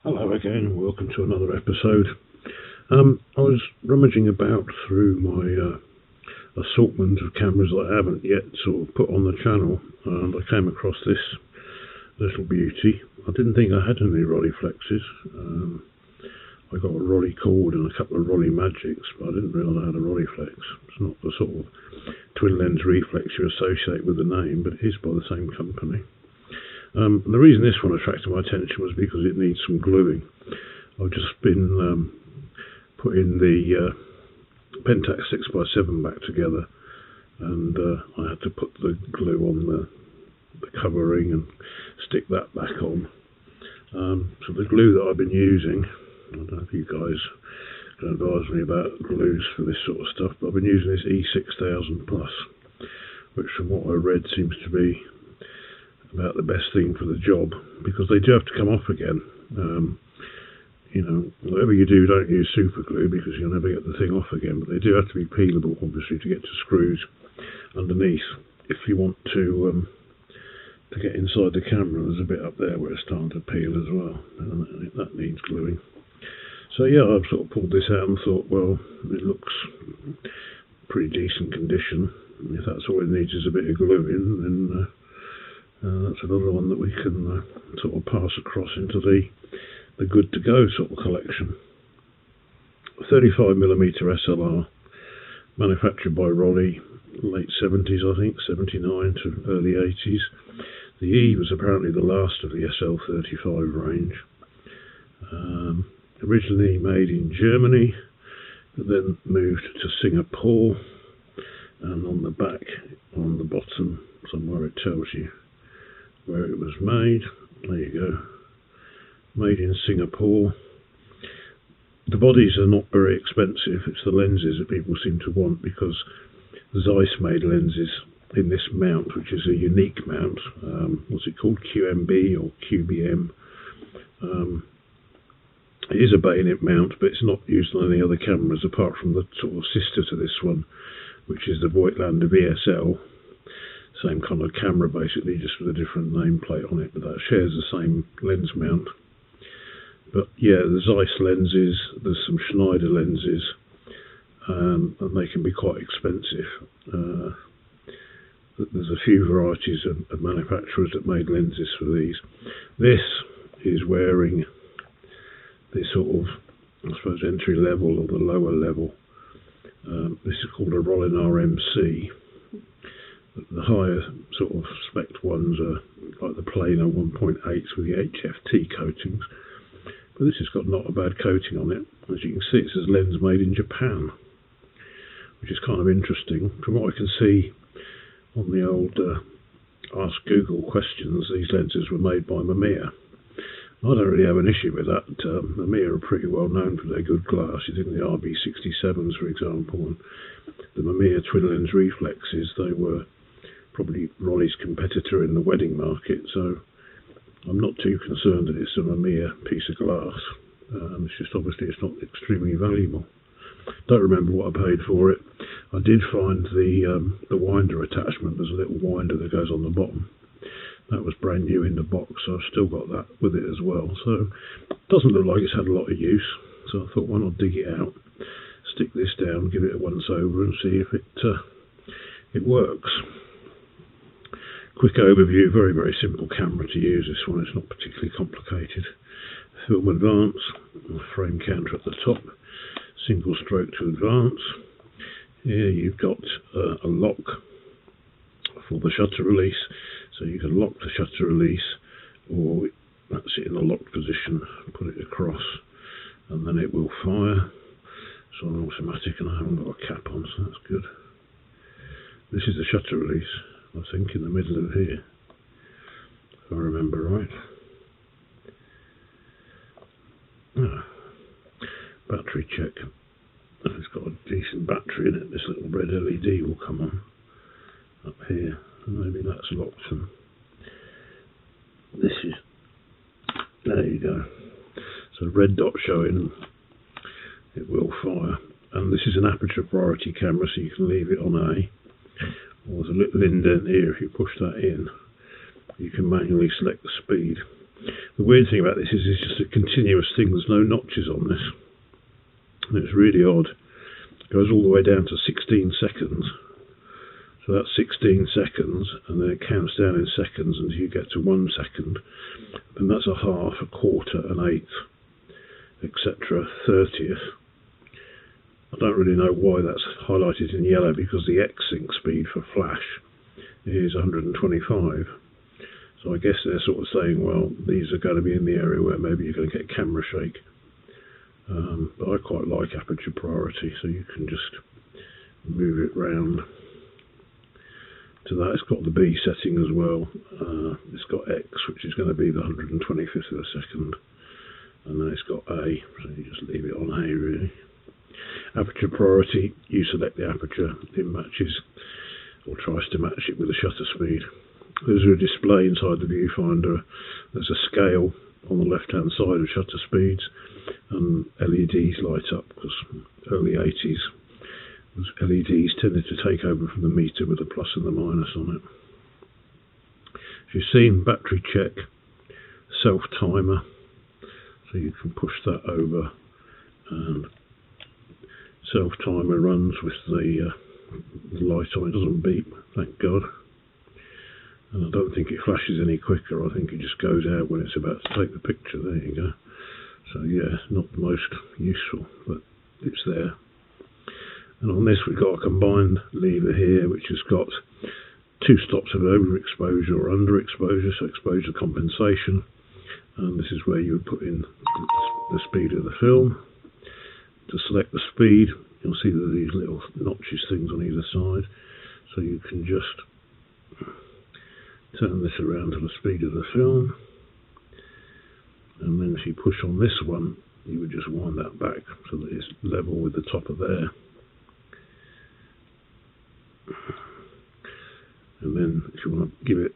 Hello again, and welcome to another episode. I was rummaging about through my assortment of cameras that I haven't yet sort of put on the channel, and I came across this little beauty. I didn't think I had any Rolleiflexes. I got a Rolly Cord and a couple of Rolly Magics, but I didn't realise I had a Rolleiflex. It's not the sort of twin lens reflex you associate with the name, but it is by the same company. The reason this one attracted my attention was because it needs some gluing. I've just been putting the Pentax 6x7 back together, and I had to put the glue on the covering and stick that back on. So the glue that I've been using, I don't know if you guys can advise me about glues for this sort of stuff, but I've been using this E6000 Plus, which from what I read seems to be about the best thing for the job, because they do have to come off again. Whatever you do, don't use super glue because you'll never get the thing off again, but they do have to be peelable, obviously, to get to screws underneath. If you want to get inside the camera, there's a bit up there where it's starting to peel as well, and that needs gluing. So yeah, I've sort of pulled this out and thought, well, it looks pretty decent condition. If that's all it needs is a bit of gluing, then that's another one that we can sort of pass across into the good to go sort of collection. 35mm SLR, manufactured by Rolly, late 70s I think, 79 to early 80s. The E was apparently the last of the SL35 range. Originally made in Germany, but then moved to Singapore, and on the back, on the bottom somewhere, it tells you where it was made. There you go, made in Singapore. The bodies are not very expensive, it's the lenses that people seem to want, because Zeiss made lenses in this mount, which is a unique mount. What's it called, QMB or QBM? It is a bayonet mount, but it's not used on any other cameras apart from the sort of sister to this one, which is the Voigtlander VSL. Same kind of camera basically, just with a different nameplate on it, but that shares the same lens mount. But yeah, the Zeiss lenses, there's some Schneider lenses, and they can be quite expensive. There's a few varieties of manufacturers that made lenses for these. This is wearing this sort of, I suppose, entry level or the lower level. This is called a Rollin RMC. The higher sort of spec ones are like the plainer 1.8s with the HFT coatings, but this has got not a bad coating on it. As you can see, it says lens made in Japan, which is kind of interesting. From what I can see on the old Ask Google questions, these lenses were made by Mamiya. I don't really have an issue with that. Mamiya are pretty well known for their good glass. You think the RB67s, for example, and the Mamiya twin lens reflexes, they were probably Rolly's competitor in the wedding market, so I'm not too concerned that it's a Mamiya piece of glass. It's just obviously it's not extremely valuable. Don't remember what I paid for it. I did find the winder attachment. There's a little winder that goes on the bottom. That was brand new in the box, so I've still got that with it as well. So it doesn't look like it's had a lot of use, so I thought, why not dig it out, stick this down, give it a once over and see if it works. Quick overview, very, very simple camera to use this one, it's not particularly complicated. Film advance, frame counter at the top, single stroke to advance. Here you've got a lock for the shutter release, so you can lock the shutter release, or that's it in the locked position, put it across, and then it will fire. It's on automatic and I haven't got a cap on, so that's good. This is the shutter release, I think, in the middle of here, if I remember right. Battery check. It's got a decent battery in it. This little red LED will come on up here. Maybe that's locked. And this is, there you go. So red dot showing, it will fire. And this is an aperture priority camera, so you can leave it on A. Or there's a little indent here. If you push that in, you can manually select the speed. The weird thing about this is it's just a continuous thing. There's no notches on this. And it's really odd. It goes all the way down to 16 seconds. So that's 16 seconds, and then it counts down in seconds until you get to 1 second. And that's a half, a quarter, an eighth, etc., 30th. I don't really know why that's highlighted in yellow, because the X-sync speed for flash is 125. So I guess they're sort of saying, well, these are going to be in the area where maybe you're going to get camera shake. But I quite like aperture priority, so you can just move it round to that. It's got the B setting as well. It's got X, which is going to be the 125th of a second, and then it's got A, so you just leave it on A really. Aperture priority, you select the aperture, it matches or tries to match it with the shutter speed. There's a display inside the viewfinder. There's a scale on the left hand side of shutter speeds, and LEDs light up, because early 80s LEDs tended to take over from the meter with a plus and the minus on it. As you've seen, battery check, self timer, so you can push that over, and self timer runs with the light on. It doesn't beep, thank God. And I don't think it flashes any quicker. I think it just goes out when it's about to take the picture. There you go. So yeah, not the most useful, but it's there. And on this we've got a combined lever here, which has got 2 stops of overexposure or underexposure, so exposure compensation. And this is where you would put in the speed of the film. To select the speed, you'll see that these little notches things on either side, so you can just turn this around to the speed of the film, and then if you push on this one, you would just wind that back so that it's level with the top of there. And then if you want to give it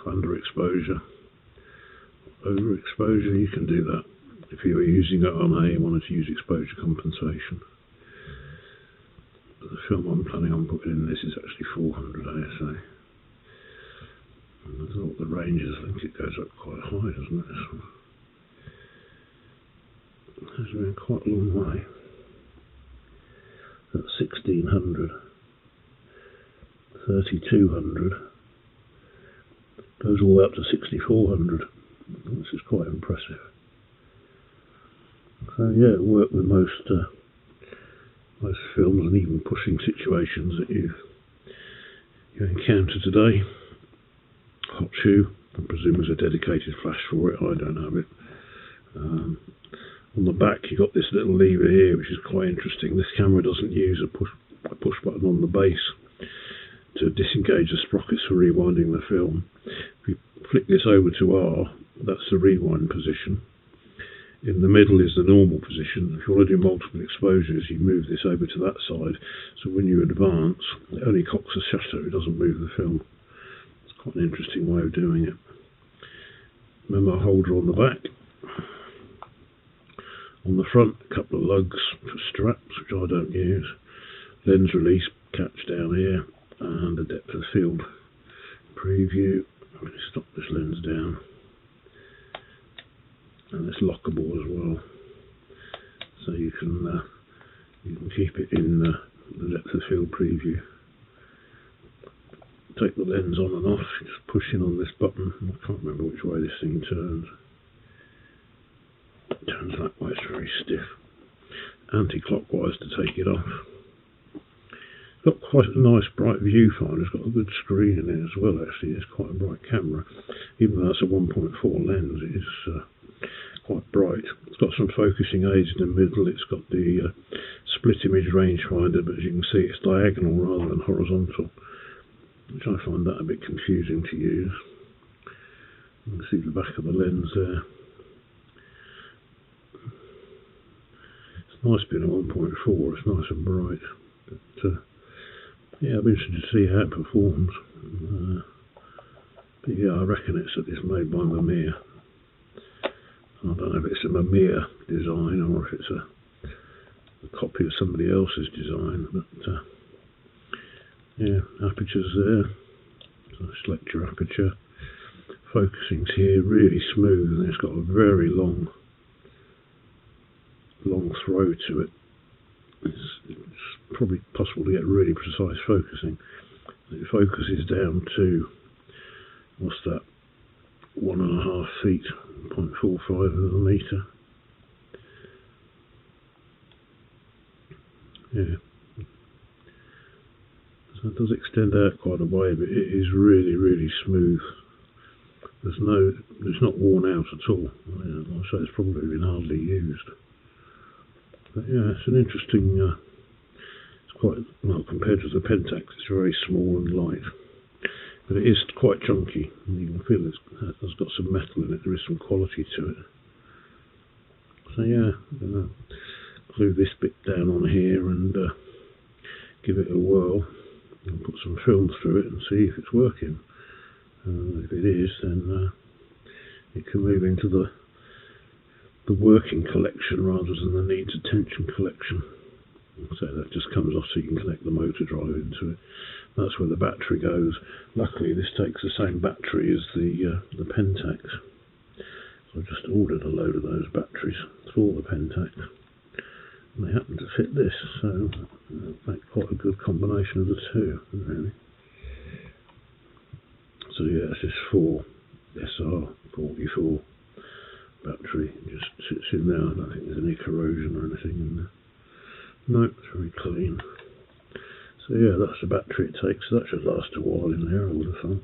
underexposure, overexposure, you can do that. If you were using it on A and wanted to use exposure compensation. But the film I'm planning on putting in this is actually 400 ASA. And I thought the range is, I think it goes up quite high, doesn't it, this one? It has been quite a long way. That's 1600, 3200, goes all the way up to 6400. This is quite impressive. So yeah, it worked with most films, and even pushing situations that you encounter today. Hot shoe, I presume there's a dedicated flash for it, I don't have it. On the back you've got this little lever here, which is quite interesting. This camera doesn't use a push button on the base to disengage the sprockets for rewinding the film. If you flick this over to R, that's the rewind position. In the middle is the normal position. If you want to do multiple exposures, you move this over to that side, so when you advance, it only cocks the shutter, it doesn't move the film. It's quite an interesting way of doing it. Memo holder on the back. On the front, a couple of lugs for straps, which I don't use. Lens release catch down here, and a depth of field preview. I'm going to stop this lens down. And it's lockable as well, so you can keep it in the depth of field preview. Take the lens on and off, just pushing on this button. I can't remember which way this thing turns. It turns that way, it's very stiff. Anti-clockwise to take it off. It's got quite a nice bright viewfinder. It's got a good screen in it as well, actually. It's quite a bright camera. Even though that's a 1.4 lens, it is quite bright. It's got some focusing aids in the middle. It's got the split image rangefinder, but as you can see, it's diagonal rather than horizontal, which I find that a bit confusing to use. You can see the back of the lens there. It's nice being a 1.4. It's nice and bright. But yeah, I'm interested to see how it performs. But yeah, I reckon it's made by Mamiya. I don't know if it's a Mamiya design or if it's a copy of somebody else's design, but yeah, aperture's there. So select your aperture. Focusing's here really smooth, and it's got a very long throw to it. It's probably possible to get really precise focusing. It focuses down to, what's that, 1.5 feet, 0.45 of a metre. Yeah. So it does extend out quite a way, but it is really smooth. It's not worn out at all. Like I say, it's probably been hardly used. But yeah, it's an interesting, it's quite, well, compared to the Pentax, it's very small and light. But it is quite chunky, and you can feel it's got some metal in it, there is some quality to it. So yeah, I'm going to glue this bit down on here and give it a whirl, and put some film through it and see if it's working. If it is, then it can move into the working collection rather than the needs attention collection. So that just comes off so you can connect the motor drive into it. That's where the battery goes. Luckily this takes the same battery as the Pentax. So I just ordered a load of those batteries for the Pentax. And they happen to fit this, so make quite a good combination of the two, really. So yeah, it's this SR34 battery. It just sits in there. I don't think there's any corrosion or anything in there. No, it's very clean. So yeah, that's the battery it takes. So that should last a while in there, I would have thought.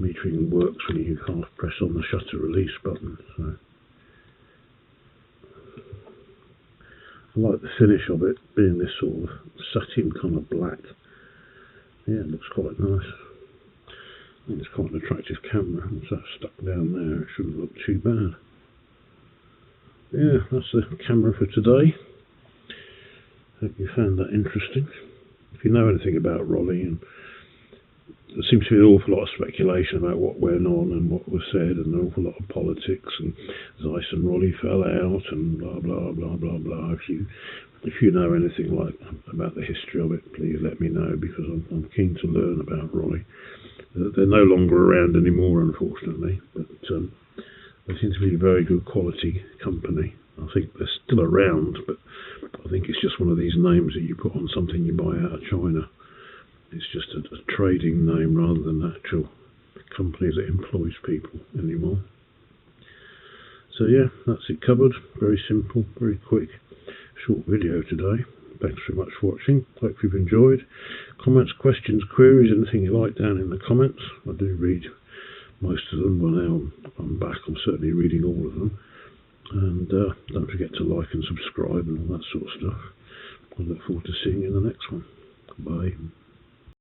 Metering works when you half press on the shutter release button. So I like the finish of it being this sort of satin kind of black. Yeah, it looks quite nice. I think it's quite an attractive camera. Once that's stuck down there, it shouldn't look too bad. Yeah, that's the camera for today. Hope you found that interesting. If you know anything about Rollie, and there seems to be an awful lot of speculation about what went on and what was said, and an awful lot of politics, and Zeiss and Rollie fell out, and blah blah blah blah blah. If you know anything about the history of it, please let me know, because I'm keen to learn about Rollie. They're no longer around anymore, unfortunately, but they seem to be a very good quality company. I think they're still around, but I think it's just one of these names that you put on something you buy out of China. It's just a trading name rather than an actual company that employs people anymore. So yeah, that's it covered. Very simple, very quick, short video today. Thanks very much for watching. Hope you've enjoyed. Comments, questions, queries, anything you like down in the comments. I do read most of them. Well, now I'm back, I'm certainly reading all of them. And don't forget to like and subscribe and all that sort of stuff. I look forward to seeing you in the next one. Bye.